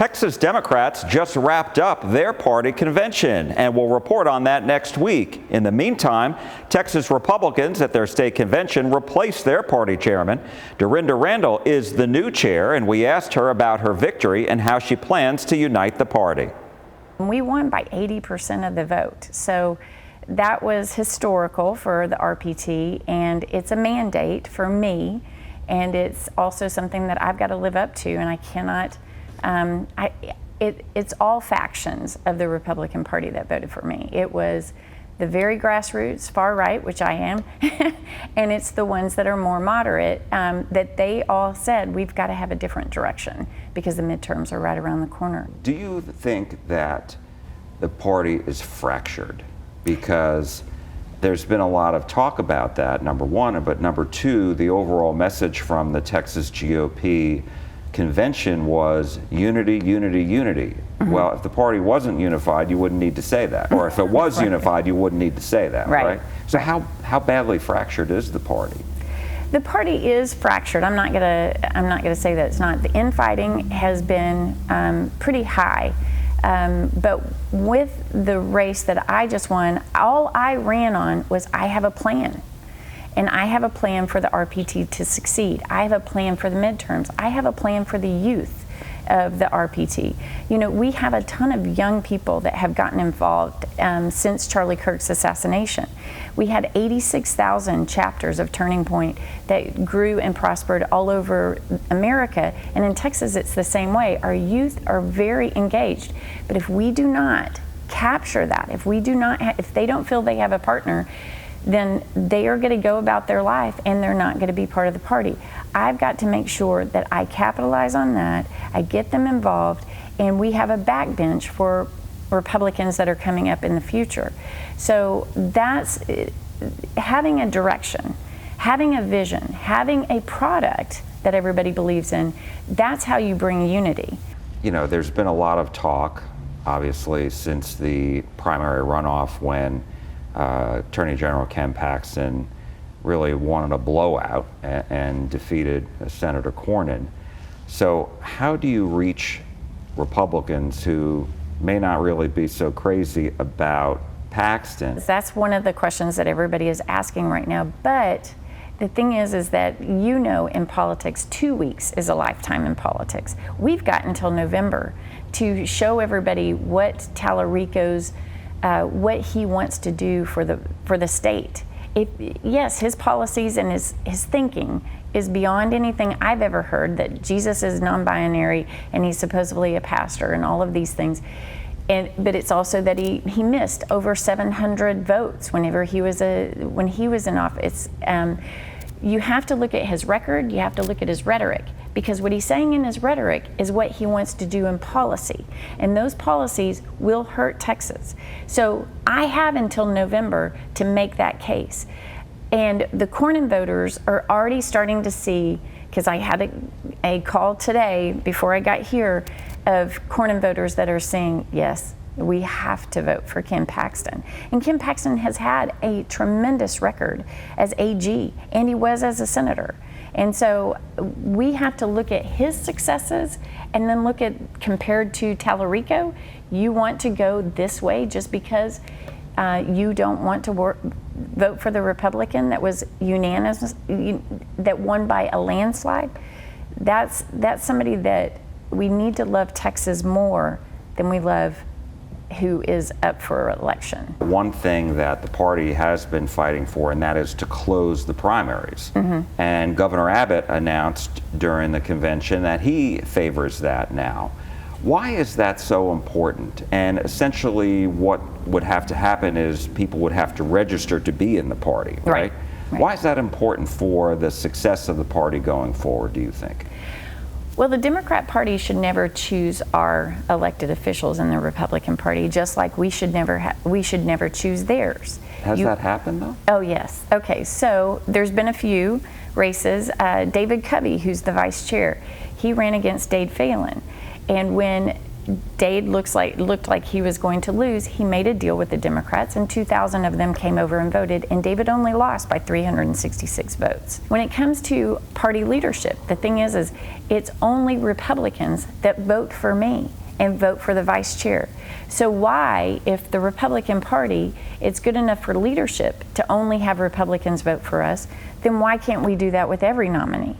Texas Democrats just wrapped up their party convention, and we'll report on that next week. In the meantime, Texas Republicans at their state convention replaced their party chairman. Randall is the new chair, and we asked her about her victory and how she plans to unite the party. We won by 80% of the vote, so that was historical for the RPT, and it's a mandate for me, and it's also something that I've got to live up to, and I cannot. It's all factions of the Republican Party that voted for me. It was the very grassroots, far right, which I am, and it's the ones that are more moderate, that they all said we've got to have a different direction because the midterms are right around the corner. Do you think that the party is fractured? Because there's been a lot of talk about that, number one, but number two, the overall message from the Texas GOP convention was unity, unity, unity. Mm-hmm. Well, if the party wasn't unified, you wouldn't need to say that. Or if it was right. unified, you wouldn't need to say that, right? So how badly fractured is the party? The party is fractured. I'm not gonna say that it's not. The infighting has been pretty high. But with the race that I just won, all I ran on was I have a plan. And I have a plan for the RPT to succeed. I have a plan for the midterms. I have a plan for the youth of the RPT. You know, we have a ton of young people that have gotten involved since Charlie Kirk's assassination. We had 86,000 chapters of Turning Point that grew and prospered all over America. And in Texas, it's the same way. Our youth are very engaged. But if we do not capture that, if they don't feel they have a partner, then they are going to go about their life and they're not going to be part of the party. I've got to make sure that I capitalize on that, I get them involved, and we have a backbench for Republicans that are coming up in the future. So that's having a direction, having a vision, having a product that everybody believes in. That's how you bring unity. You know, there's been a lot of talk, obviously, since the primary runoff when Attorney General Ken Paxton really wanted a blowout and defeated Senator Cornyn. So how do you reach Republicans who may not really be so crazy about Paxton? That's one of the questions that everybody is asking right now. But the thing is that, you know, in politics, 2 weeks is a lifetime in politics. We've got until November to show everybody what Tallarico's what he wants to do for the state. Yes, his policies and his thinking is beyond anything I've ever heard, that Jesus is non-binary and he's supposedly a pastor and all of these things. But it's also that he missed over 700 votes whenever he was in office. You have to look at his record, you have to look at his rhetoric, because what he's saying in his rhetoric is what he wants to do in policy. And those policies will hurt Texas. So I have until November to make that case. And the Cornyn voters are already starting to see, because I had a call today before I got here of Cornyn voters that are saying, yes, we have to vote for Ken Paxton. And Ken Paxton has had a tremendous record as AG, and he was as a senator. And so we have to look at his successes and then look at, compared to Tallarico, you want to go this way just because you don't want to vote for the Republican that was unanimous, that won by a landslide. That's somebody that we need to love Texas more than we love who is up for election. One thing that the party has been fighting for, and that is to close the primaries. Mm-hmm. And Governor Abbott announced during the convention that he favors that now. Why is that so important? And essentially what would have to happen is people would have to register to be in the party, right? Why is that important for the success of the party going forward, do you think? Well, the Democrat Party should never choose our elected officials in the Republican Party, just like we should never choose theirs. Has that happened, though? Oh, yes. Okay, so there's been a few races. David Covey, who's the vice chair, he ran against Dade Phelan. And when Dade looked like he was going to lose. He made a deal with the Democrats, and 2,000 of them came over and voted, and David only lost by 366 votes. When it comes to party leadership, the thing is it's only Republicans that vote for me and vote for the vice chair. So why, if the Republican Party, it's good enough for leadership to only have Republicans vote for us, then why can't we do that with every nominee?